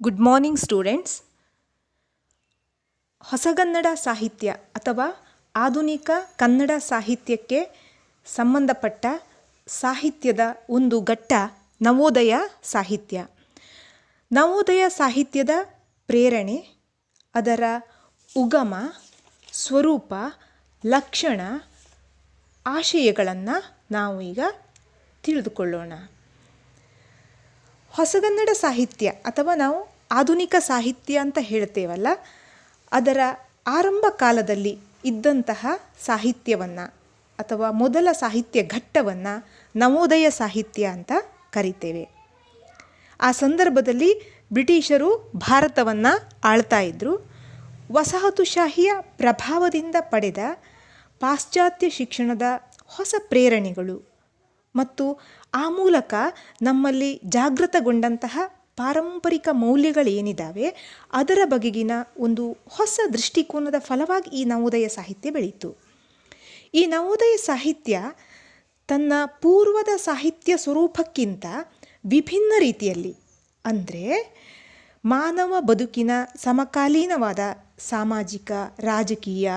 Good morning students. ಹೊಸಗನ್ನಡ ಸಾಹಿತ್ಯ ಅಥವಾ ಆಧುನಿಕ ಕನ್ನಡ ಸಾಹಿತ್ಯಕ್ಕೆ ಸಂಬಂಧಪಟ್ಟ ಸಾಹಿತ್ಯದ ಒಂದು ಘಟ್ಟ ನವೋದಯ ಸಾಹಿತ್ಯ. ನವೋದಯ ಸಾಹಿತ್ಯದ ಪ್ರೇರಣೆ, ಅದರ ಉಗಮ, ಸ್ವರೂಪ, ಲಕ್ಷಣ, ಆಶಯಗಳನ್ನು ನಾವು ಈಗ ತಿಳಿದುಕೊಳ್ಳೋಣ. ಹೊಸಗನ್ನಡ ಸಾಹಿತ್ಯ ಅಥವಾ ನಾವು ಆಧುನಿಕ ಸಾಹಿತ್ಯ ಅಂತ ಹೇಳ್ತೇವಲ್ಲ, ಅದರ ಆರಂಭ ಕಾಲದಲ್ಲಿ ಇದ್ದಂತಹ ಸಾಹಿತ್ಯವನ್ನು ಅಥವಾ ಮೊದಲ ಸಾಹಿತ್ಯ ಘಟ್ಟವನ್ನು ನವೋದಯ ಸಾಹಿತ್ಯ ಅಂತ ಕರಿತೇವೆ. ಆ ಸಂದರ್ಭದಲ್ಲಿ ಬ್ರಿಟಿಷರು ಭಾರತವನ್ನು ಆಳ್ತಾ ಇದ್ದರು. ವಸಾಹತುಶಾಹಿಯ ಪ್ರಭಾವದಿಂದ ಪಡೆದ ಪಾಶ್ಚಾತ್ಯ ಶಿಕ್ಷಣದ ಹೊಸ ಪ್ರೇರಣೆಗಳು ಮತ್ತು ಆ ಮೂಲಕ ನಮ್ಮಲ್ಲಿ ಜಾಗೃತಗೊಂಡಂತಹ ಪಾರಂಪರಿಕ ಮೌಲ್ಯಗಳೇನಿದ್ದಾವೆ ಅದರ ಬಗೆಗಿನ ಒಂದು ಹೊಸ ದೃಷ್ಟಿಕೋನದ ಫಲವಾಗಿ ಈ ನವೋದಯ ಸಾಹಿತ್ಯ ಬೆಳೀತು. ಈ ನವೋದಯ ಸಾಹಿತ್ಯ ತನ್ನ ಪೂರ್ವದ ಸಾಹಿತ್ಯ ಸ್ವರೂಪಕ್ಕಿಂತ ವಿಭಿನ್ನ ರೀತಿಯಲ್ಲಿ, ಅಂದರೆ ಮಾನವ ಬದುಕಿನ ಸಮಕಾಲೀನವಾದ ಸಾಮಾಜಿಕ, ರಾಜಕೀಯ,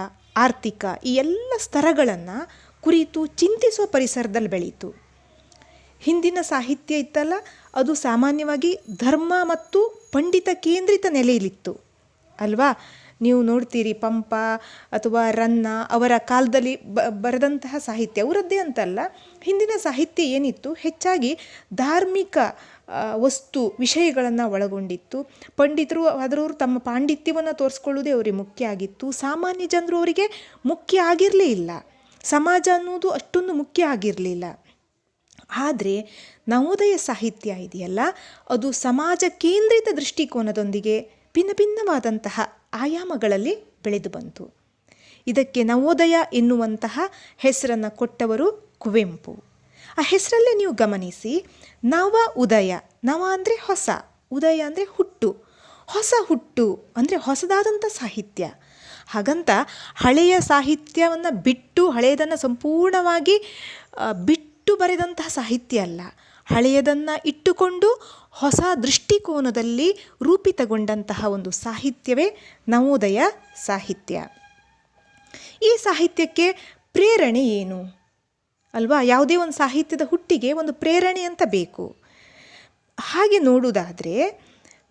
ಆರ್ಥಿಕ ಈ ಎಲ್ಲ ಸ್ತರಗಳನ್ನು ಕುರಿತು ಚಿಂತಿಸುವ ಪರಿಸರದಲ್ಲಿ ಬೆಳೀತು. ಹಿಂದಿನ ಸಾಹಿತ್ಯ ಇತ್ತಲ್ಲ, ಅದು ಸಾಮಾನ್ಯವಾಗಿ ಧರ್ಮ ಮತ್ತು ಪಂಡಿತ ಕೇಂದ್ರಿತ ನೆಲೆಯಲ್ಲಿತ್ತು ಅಲ್ವಾ. ನೀವು ನೋಡ್ತೀರಿ, ಪಂಪ ಅಥವಾ ರನ್ನ ಅವರ ಕಾಲದಲ್ಲಿ ಬರೆದಂತಹ ಸಾಹಿತ್ಯ ಅವರದ್ದೇ ಅಂತಲ್ಲ, ಹಿಂದಿನ ಸಾಹಿತ್ಯ ಏನಿತ್ತು ಹೆಚ್ಚಾಗಿ ಧಾರ್ಮಿಕ ವಸ್ತು ವಿಷಯಗಳನ್ನು ಒಳಗೊಂಡಿತ್ತು. ಪಂಡಿತರು ಆದರವರು ತಮ್ಮ ಪಾಂಡಿತ್ಯವನ್ನು ತೋರಿಸ್ಕೊಳ್ಳೋದೇ ಅವರಿಗೆ ಮುಖ್ಯ ಆಗಿತ್ತು. ಸಾಮಾನ್ಯ ಜನರು ಅವರಿಗೆ ಮುಖ್ಯ ಆಗಿರಲೇ ಇಲ್ಲ. ಸಮಾಜ ಅನ್ನೋದು ಅಷ್ಟೊಂದು ಮುಖ್ಯ ಆಗಿರಲಿಲ್ಲ. ಆದರೆ ನವೋದಯ ಸಾಹಿತ್ಯ ಇದೆಯಲ್ಲ, ಅದು ಸಮಾಜ ಕೇಂದ್ರಿತ ದೃಷ್ಟಿಕೋನದೊಂದಿಗೆ ಭಿನ್ನ ಭಿನ್ನವಾದಂತಹ ಆಯಾಮಗಳಲ್ಲಿ ಬೆಳೆದು ಬಂತು. ಇದಕ್ಕೆ ನವೋದಯ ಎನ್ನುವಂತಹ ಹೆಸರನ್ನು ಕೊಟ್ಟವರು ಕುವೆಂಪು. ಆ ಹೆಸರಲ್ಲೇ ನೀವು ಗಮನಿಸಿ, ನವ ಉದಯ, ನವ ಅಂದರೆ ಹೊಸ, ಉದಯ ಅಂದರೆ ಹುಟ್ಟು, ಹೊಸ ಹುಟ್ಟು ಅಂದರೆ ಹೊಸದಾದಂಥ ಸಾಹಿತ್ಯ. ಹಾಗಂತ ಹಳೆಯ ಸಾಹಿತ್ಯವನ್ನು ಬಿಟ್ಟು, ಹಳೆಯದನ್ನು ಸಂಪೂರ್ಣವಾಗಿ ಬಿಟ್ಟು ಬರೆದಂತಹ ಸಾಹಿತ್ಯ ಅಲ್ಲ, ಹಳೆಯದನ್ನು ಇಟ್ಟುಕೊಂಡು ಹೊಸ ದೃಷ್ಟಿಕೋನದಲ್ಲಿ ರೂಪಿತಗೊಂಡಂತಹ ಒಂದು ಸಾಹಿತ್ಯವೇ ನವೋದಯ ಸಾಹಿತ್ಯ. ಈ ಸಾಹಿತ್ಯಕ್ಕೆ ಪ್ರೇರಣೆ ಏನು ಅಲ್ವಾ? ಯಾವುದೇ ಒಂದು ಸಾಹಿತ್ಯದ ಹುಟ್ಟಿಗೆ ಒಂದು ಪ್ರೇರಣೆ ಅಂತ ಬೇಕು. ಹಾಗೆ ನೋಡುವುದಾದರೆ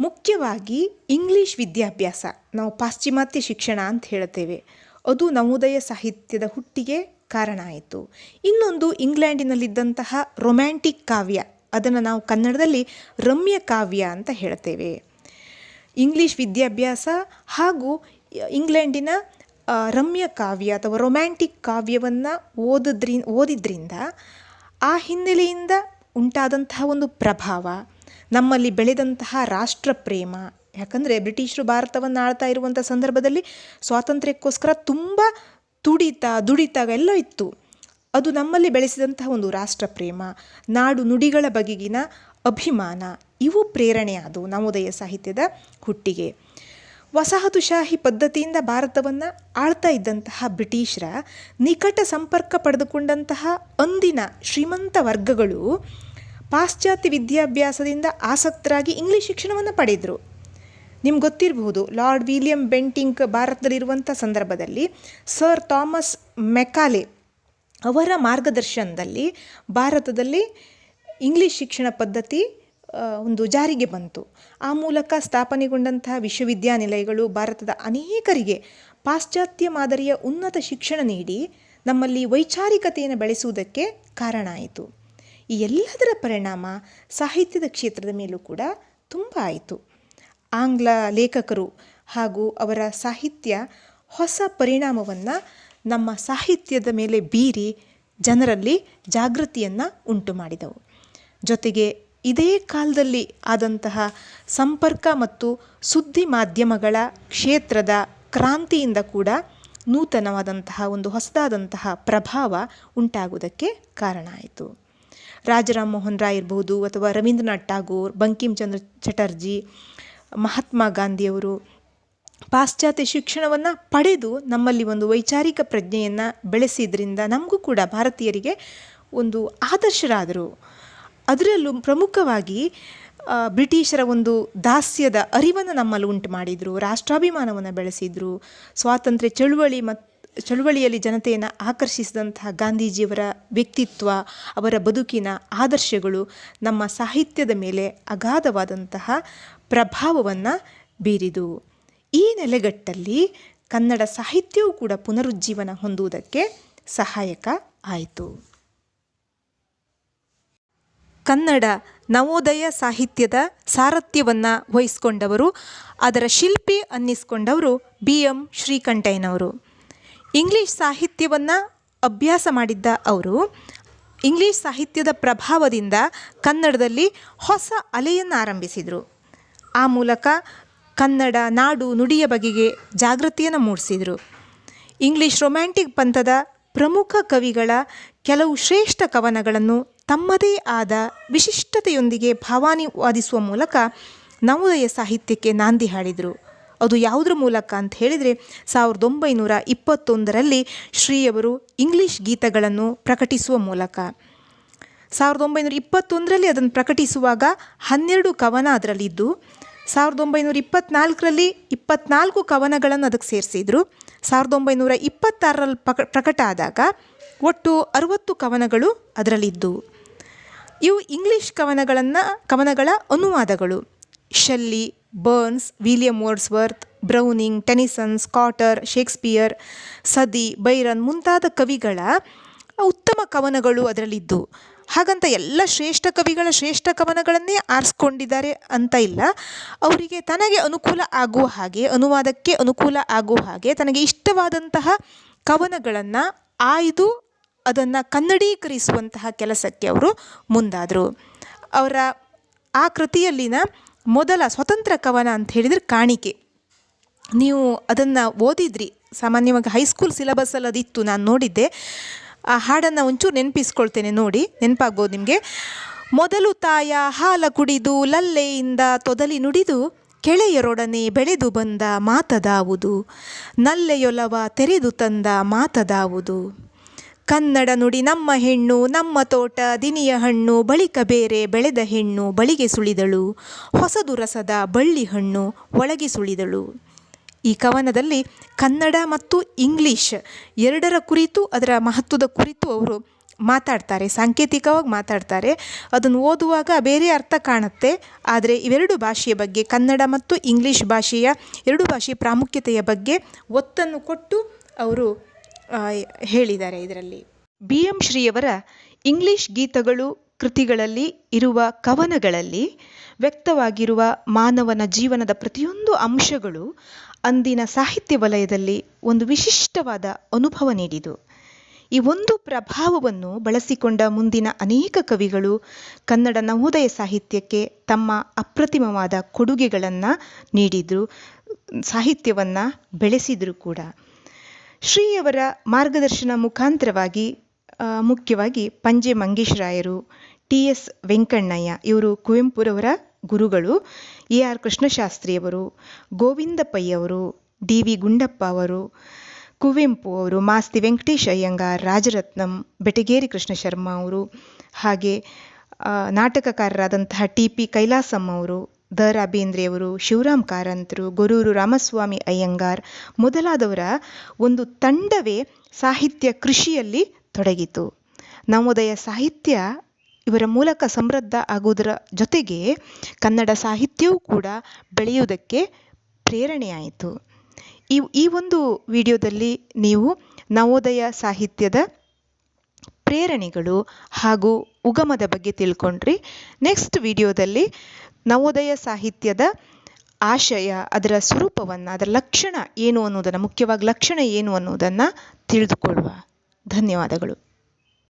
ಮುಖ್ಯವಾಗಿ ಇಂಗ್ಲೀಷ್ ವಿದ್ಯಾಭ್ಯಾಸ, ನಾವು ಪಾಶ್ಚಿಮಾತ್ಯ ಶಿಕ್ಷಣ ಅಂತ ಹೇಳ್ತೇವೆ, ಅದು ನವೋದಯ ಸಾಹಿತ್ಯದ ಹುಟ್ಟಿಗೆ ಕಾರಣ ಆಯಿತು. ಇನ್ನೊಂದು ಇಂಗ್ಲೆಂಡಿನಲ್ಲಿದ್ದಂತಹ ರೊಮ್ಯಾಂಟಿಕ್ ಕಾವ್ಯ, ಅದನ್ನು ನಾವು ಕನ್ನಡದಲ್ಲಿ ರಮ್ಯ ಕಾವ್ಯ ಅಂತ ಹೇಳ್ತೇವೆ. ಇಂಗ್ಲೀಷ್ ವಿದ್ಯಾಭ್ಯಾಸ ಹಾಗೂ ಇಂಗ್ಲೆಂಡಿನ ರಮ್ಯ ಕಾವ್ಯ ಅಥವಾ ರೊಮ್ಯಾಂಟಿಕ್ ಕಾವ್ಯವನ್ನು ಓದಿದ್ರಿಂದ ಆ ಹಿನ್ನೆಲೆಯಿಂದ ಉಂಟಾದಂತಹ ಒಂದು ಪ್ರಭಾವ, ನಮ್ಮಲ್ಲಿ ಬೆಳೆದಂತಹ ರಾಷ್ಟ್ರ ಪ್ರೇಮ. ಯಾಕಂದರೆ ಬ್ರಿಟಿಷರು ಭಾರತವನ್ನು ಆಳ್ತಾ ಇರುವಂಥ ಸಂದರ್ಭದಲ್ಲಿ ಸ್ವಾತಂತ್ರ್ಯಕ್ಕೋಸ್ಕರ ತುಂಬ ದುಡಿತ ಎಲ್ಲ ಇತ್ತು. ಅದು ನಮ್ಮಲ್ಲಿ ಬೆಳೆಸಿದಂತಹ ಒಂದು ರಾಷ್ಟ್ರ ಪ್ರೇಮ, ನಾಡು ನುಡಿಗಳ ಬಗೆಗಿನ ಅಭಿಮಾನ, ಇವು ಪ್ರೇರಣೆಯಾದವು ನವೋದಯ ಸಾಹಿತ್ಯದ ಹುಟ್ಟಿಗೆ. ವಸಾಹತುಶಾಹಿ ಪದ್ಧತಿಯಿಂದ ಭಾರತವನ್ನು ಆಳ್ತಾ ಇದ್ದಂತಹ ಬ್ರಿಟಿಷರ ನಿಕಟ ಸಂಪರ್ಕ ಪಡೆದುಕೊಂಡಂತಹ ಅಂದಿನ ಶ್ರೀಮಂತ ವರ್ಗಗಳು ಪಾಶ್ಚಾತ್ಯ ವಿದ್ಯಾಭ್ಯಾಸದಿಂದ ಆಸಕ್ತರಾಗಿ ಇಂಗ್ಲೀಷ್ ಶಿಕ್ಷಣವನ್ನು ಪಡೆದರು. ನಿಮ್ಗೆ ಗೊತ್ತಿರಬಹುದು, ಲಾರ್ಡ್ ವಿಲಿಯಂ ಬೆಂಟಿಂಕ್ ಭಾರತದಲ್ಲಿರುವಂಥ ಸಂದರ್ಭದಲ್ಲಿ ಸರ್ ಥಾಮಸ್ ಮೆಕಾಲೆ ಅವರ ಮಾರ್ಗದರ್ಶನದಲ್ಲಿ ಭಾರತದಲ್ಲಿ ಇಂಗ್ಲೀಷ್ ಶಿಕ್ಷಣ ಪದ್ಧತಿ ಒಂದು ಜಾರಿಗೆ ಬಂತು. ಆ ಮೂಲಕ ಸ್ಥಾಪನೆಗೊಂಡಂತಹ ವಿಶ್ವವಿದ್ಯಾನಿಲಯಗಳು ಭಾರತದ ಅನೇಕರಿಗೆ ಪಾಶ್ಚಾತ್ಯ ಮಾದರಿಯ ಉನ್ನತ ಶಿಕ್ಷಣ ನೀಡಿ ನಮ್ಮಲ್ಲಿ ವೈಚಾರಿಕತೆಯನ್ನು ಬೆಳೆಸುವುದಕ್ಕೆ ಕಾರಣ ಆಯಿತು. ಈ ಎಲ್ಲದರ ಪರಿಣಾಮ ಸಾಹಿತ್ಯದ ಕ್ಷೇತ್ರದ ಮೇಲೂ ಕೂಡ ತುಂಬ ಆಯಿತು. ಆಂಗ್ಲ ಲೇಖಕರು ಹಾಗೂ ಅವರ ಸಾಹಿತ್ಯ ಹೊಸ ಪರಿಣಾಮವನ್ನು ನಮ್ಮ ಸಾಹಿತ್ಯದ ಮೇಲೆ ಬೀರಿ ಜನರಲ್ಲಿ ಜಾಗೃತಿಯನ್ನು ಉಂಟು ಮಾಡಿದವು. ಜೊತೆಗೆ ಇದೇ ಕಾಲದಲ್ಲಿ ಆದಂತಹ ಸಂಪರ್ಕ ಮತ್ತು ಸುದ್ದಿ ಮಾಧ್ಯಮಗಳ ಕ್ಷೇತ್ರದ ಕ್ರಾಂತಿಯಿಂದ ಕೂಡ ನೂತನವಾದಂತಹ ಒಂದು ಹೊಸದಾದಂತಹ ಪ್ರಭಾವ ಉಂಟಾಗುವುದಕ್ಕೆ ಕಾರಣ ಆಯಿತು. ರಾಜಾರಾಮ್ ಮೋಹನ್ ರಾಯ್ ಇರ್ಬೋದು, ಅಥವಾ ರವೀಂದ್ರನಾಥ್ ಟಾಗೋರ್, ಬಂಕಿಮ್ ಚಂದ್ರ ಚಟರ್ಜಿ, ಮಹಾತ್ಮ ಗಾಂಧಿಯವರು ಪಾಶ್ಚಾತ್ಯ ಶಿಕ್ಷಣವನ್ನು ಪಡೆದು ನಮ್ಮಲ್ಲಿ ಒಂದು ವೈಚಾರಿಕ ಪ್ರಜ್ಞೆಯನ್ನು ಬೆಳೆಸಿದ್ರಿಂದ ನಮಗೂ ಕೂಡ ಭಾರತೀಯರಿಗೆ ಒಂದು ಆದರ್ಶರಾದರು. ಅದರಲ್ಲೂ ಪ್ರಮುಖವಾಗಿ ಬ್ರಿಟಿಷರ ಒಂದು ದಾಸ್ಯದ ಅರಿವನ್ನು ನಮ್ಮಲ್ಲಿ ಉಂಟು ಮಾಡಿದರು, ರಾಷ್ಟ್ರಾಭಿಮಾನವನ್ನು ಬೆಳೆಸಿದರು. ಸ್ವಾತಂತ್ರ್ಯ ಚಳುವಳಿಯಲ್ಲಿ ಜನತೆಯನ್ನು ಆಕರ್ಷಿಸಿದಂತಹ ಗಾಂಧೀಜಿಯವರ ವ್ಯಕ್ತಿತ್ವ, ಅವರ ಬದುಕಿನ ಆದರ್ಶಗಳು ನಮ್ಮ ಸಾಹಿತ್ಯದ ಮೇಲೆ ಅಗಾಧವಾದಂತಹ ಪ್ರಭಾವವನ್ನು ಬೀರಿದು. ಈ ನೆಲೆಗಟ್ಟಲ್ಲಿ ಕನ್ನಡ ಸಾಹಿತ್ಯವೂ ಕೂಡ ಪುನರುಜ್ಜೀವನ ಹೊಂದುವುದಕ್ಕೆ ಸಹಾಯಕ ಆಯಿತು. ಕನ್ನಡ ನವೋದಯ ಸಾಹಿತ್ಯದ ಸಾರಥ್ಯವನ್ನು ವಹಿಸಿಕೊಂಡವರು, ಅದರ ಶಿಲ್ಪಿ ಅನ್ನಿಸ್ಕೊಂಡವರು BM ಶ್ರೀಕಂಠಯ್ಯನವರು. ಇಂಗ್ಲೀಷ್ ಸಾಹಿತ್ಯವನ್ನು ಅಭ್ಯಾಸ ಮಾಡಿದ್ದ ಅವರು ಇಂಗ್ಲೀಷ್ ಸಾಹಿತ್ಯದ ಪ್ರಭಾವದಿಂದ ಕನ್ನಡದಲ್ಲಿ ಹೊಸ ಅಲೆಯನ್ನು ಆರಂಭಿಸಿದರು. ಆ ಮೂಲಕ ಕನ್ನಡ ನಾಡು ನುಡಿಯ ಬಗೆಗೆ ಜಾಗೃತಿಯನ್ನು ಮೂಡಿಸಿದರು. ಇಂಗ್ಲೀಷ್ ರೊಮ್ಯಾಂಟಿಕ್ ಪಂಥದ ಪ್ರಮುಖ ಕವಿಗಳ ಕೆಲವು ಶ್ರೇಷ್ಠ ಕವನಗಳನ್ನು ತಮ್ಮದೇ ಆದ ವಿಶಿಷ್ಟತೆಯೊಂದಿಗೆ ಭಾವಾನುವಾದಿಸುವ ಮೂಲಕ ನವೋದಯ ಸಾಹಿತ್ಯಕ್ಕೆ ನಾಂದಿ ಹಾಡಿದರು. ಅದು ಯಾವುದ್ರ ಮೂಲಕ ಅಂತ ಹೇಳಿದರೆ 1921ರಲ್ಲಿ ಶ್ರೀಯವರು ಇಂಗ್ಲೀಷ್ ಗೀತಗಳನ್ನು ಪ್ರಕಟಿಸುವ ಮೂಲಕ. 1921ರಲ್ಲಿ ಅದನ್ನು ಪ್ರಕಟಿಸುವಾಗ 12 ಕವನ ಅದರಲ್ಲಿದ್ದು, 1924ರಲ್ಲಿ 24 ಕವನಗಳನ್ನು ಅದಕ್ಕೆ ಸೇರಿಸಿದರು. 1926ರಲ್ಲಿ ಪ್ರಕಟ ಆದಾಗ ಒಟ್ಟು 60 ಕವನಗಳು ಅದರಲ್ಲಿದ್ದು. ಇವು ಇಂಗ್ಲೀಷ್ ಕವನಗಳ ಅನುವಾದಗಳು. Shelley, Burns, William Wordsworth, Browning, Tennyson, Scott, Shakespeare, Saadi, Byron ಮುಂತಾದ ಕವಿಗಳ ಉತ್ತಮ ಕವನಗಳು ಅದರಲ್ಲಿದ್ದು. ಹಾಗಂತ ಎಲ್ಲ ಶ್ರೇಷ್ಠ ಕವಿಗಳ ಶ್ರೇಷ್ಠ ಕವನಗಳನ್ನೇ ಆರಿಸ್ಕೊಂಡಿದ್ದಾರೆ ಅಂತ ಇಲ್ಲ. ಅವರಿಗೆ ತನಗೆ ಅನುಕೂಲ ಆಗುವ ಹಾಗೆ, ಅನುವಾದಕ್ಕೆ ಅನುಕೂಲ ಆಗುವ ಹಾಗೆ ತನಗೆ ಇಷ್ಟವಾದಂತಹ ಕವನಗಳನ್ನು ಆಯ್ದು ಅದನ್ನು ಕನ್ನಡೀಕರಿಸುವಂತಹ ಕೆಲಸಕ್ಕೆ ಅವರು ಮುಂದಾದರು. ಅವರ ಆ ಕೃತಿಯಲ್ಲಿನ ಮೊದಲ ಸ್ವತಂತ್ರ ಕವನ ಅಂತ ಹೇಳಿದರೆ ಕಾಣಿಕೆ. ನೀವು ಅದನ್ನು ಓದಿದ್ರಿ, ಸಾಮಾನ್ಯವಾಗಿ ಹೈಸ್ಕೂಲ್ ಸಿಲೆಬಸ್ಸಲ್ಲಿ ಅದಿತ್ತು, ನಾನು ನೋಡಿದ್ದೆ. ಆ ಹಾಡನ್ನು ಒಂಚೂರು ನೆನಪಿಸ್ಕೊಳ್ತೇನೆ, ನೋಡಿ ನೆನಪಾಗ್ಬೋದು ನಿಮಗೆ. ಮೊದಲು ತಾಯ ಹಾಲ ಕುಡಿದು ಲಲ್ಲೆಯಿಂದ ತೊದಲಿ ನುಡಿದು ಕೆಳೆಯರೊಡನೆ ಬೆಳೆದು ಬಂದ ಮಾತದಾವುದು, ನಲ್ಲೆಯೊಲವ ತೆರೆದು ತಂದ ಮಾತದಾವುದು. ಕನ್ನಡ ನುಡಿ ನಮ್ಮ ಹೆಣ್ಣು ನಮ್ಮ ತೋಟ ದಿನಿಯ ಹಣ್ಣು, ಬಳಿಕ ಬೇರೆ ಬೆಳೆದ ಹೆಣ್ಣು ಬಳಿಗೆ ಸುಳಿದಳು, ಹೊಸದು ರಸದ ಬಳ್ಳಿ ಹಣ್ಣು ಒಳಗೆ ಸುಳಿದಳು. ಈ ಕವನದಲ್ಲಿ ಕನ್ನಡ ಮತ್ತು ಇಂಗ್ಲೀಷ್ ಎರಡರ ಕುರಿತು, ಅದರ ಮಹತ್ವದ ಕುರಿತು ಅವರು ಮಾತಾಡ್ತಾರೆ, ಸಾಂಕೇತಿಕವಾಗಿ ಮಾತಾಡ್ತಾರೆ. ಅದನ್ನು ಓದುವಾಗ ಬೇರೆ ಅರ್ಥ ಕಾಣುತ್ತೆ. ಆದರೆ ಇವೆರಡು ಭಾಷೆಯ ಬಗ್ಗೆ, ಕನ್ನಡ ಮತ್ತು ಇಂಗ್ಲೀಷ್ ಭಾಷೆಯ ಎರಡು ಭಾಷೆಯ ಪ್ರಾಮುಖ್ಯತೆಯ ಬಗ್ಗೆ ಒತ್ತನ್ನು ಕೊಟ್ಟು ಅವರು ಹೇಳಿದ್ದಾರೆ. ಇದರಲ್ಲಿ BM ಶ್ರೀಯವರ ಇಂಗ್ಲೀಷ್ ಗೀತಗಳು ಕೃತಿಗಳಲ್ಲಿ ಇರುವ ಕವನಗಳಲ್ಲಿ ವ್ಯಕ್ತವಾಗಿರುವ ಮಾನವನ ಜೀವನದ ಪ್ರತಿಯೊಂದು ಅಂಶಗಳು ಅಂದಿನ ಸಾಹಿತ್ಯ ವಲಯದಲ್ಲಿ ಒಂದು ವಿಶಿಷ್ಟವಾದ ಅನುಭವ ನೀಡಿತು. ಈ ಒಂದು ಪ್ರಭಾವವನ್ನು ಬಳಸಿಕೊಂಡ ಮುಂದಿನ ಅನೇಕ ಕವಿಗಳು ಕನ್ನಡ ನವೋದಯ ಸಾಹಿತ್ಯಕ್ಕೆ ತಮ್ಮ ಅಪ್ರತಿಮವಾದ ಕೊಡುಗೆಗಳನ್ನು ನೀಡಿದರು, ಸಾಹಿತ್ಯವನ್ನು ಬೆಳೆಸಿದರು ಕೂಡ. ಶ್ರೀಯವರ ಮಾರ್ಗದರ್ಶನ ಮುಖಾಂತರವಾಗಿ ಮುಖ್ಯವಾಗಿ ಪಂಜೆ ಮಂಗೇಶರಾಯರು, TS ವೆಂಕಣ್ಣಯ್ಯ ಇವರು ಕುವೆಂಪುರವರ ಗುರುಗಳು, AR ಕೃಷ್ಣಶಾಸ್ತ್ರಿಯವರು, ಗೋವಿಂದ ಪೈ ಅವರು, DV ಗುಂಡಪ್ಪ ಅವರು, ಕುವೆಂಪು ಅವರು, ಮಾಸ್ತಿ ವೆಂಕಟೇಶ್ ಅಯ್ಯಂಗಾರ್, ರಾಜರತ್ನಂ, ಬೆಟಗೇರಿ ಕೃಷ್ಣ ಶರ್ಮಾ ಅವರು, ಹಾಗೆ ನಾಟಕಕಾರರಾದಂತಹ TP ಕೈಲಾಸಂ ಅವರು, ದ.ರಾ ಬೇಂದ್ರೆಯವರು, ಶಿವರಾಮ್ ಕಾರಂತರು, ಗೊರೂರು ರಾಮಸ್ವಾಮಿ ಅಯ್ಯಂಗಾರ್ ಮೊದಲಾದವರ ಒಂದು ತಂಡವೇ ಸಾಹಿತ್ಯ ಕೃಷಿಯಲ್ಲಿ ತೊಡಗಿತು. ನವೋದಯ ಸಾಹಿತ್ಯ ಇವರ ಮೂಲಕ ಸಮೃದ್ಧ ಆಗುವುದರ ಜೊತೆಗೆ ಕನ್ನಡ ಸಾಹಿತ್ಯವೂ ಕೂಡ ಬೆಳೆಯುವುದಕ್ಕೆ ಪ್ರೇರಣೆಯಾಯಿತು. ಈ ಒಂದು ವಿಡಿಯೋದಲ್ಲಿ ನೀವು ನವೋದಯ ಸಾಹಿತ್ಯದ ಪ್ರೇರಣೆಗಳು ಹಾಗೂ ಉಗಮದ ಬಗ್ಗೆ ತಿಳ್ಕೊಂಡ್ರಿ. ನೆಕ್ಸ್ಟ್ ವಿಡಿಯೋದಲ್ಲಿ ನವೋದಯ ಸಾಹಿತ್ಯದ ಆಶಯ, ಅದರ ಸ್ವರೂಪವನ್ನು, ಅದರ ಲಕ್ಷಣ ಏನು ಅನ್ನೋದನ್ನು, ಮುಖ್ಯವಾಗಿ ಲಕ್ಷಣ ಏನು ಅನ್ನೋದನ್ನು ತಿಳಿದುಕೊಳ್ಳುವ. ಧನ್ಯವಾದಗಳು.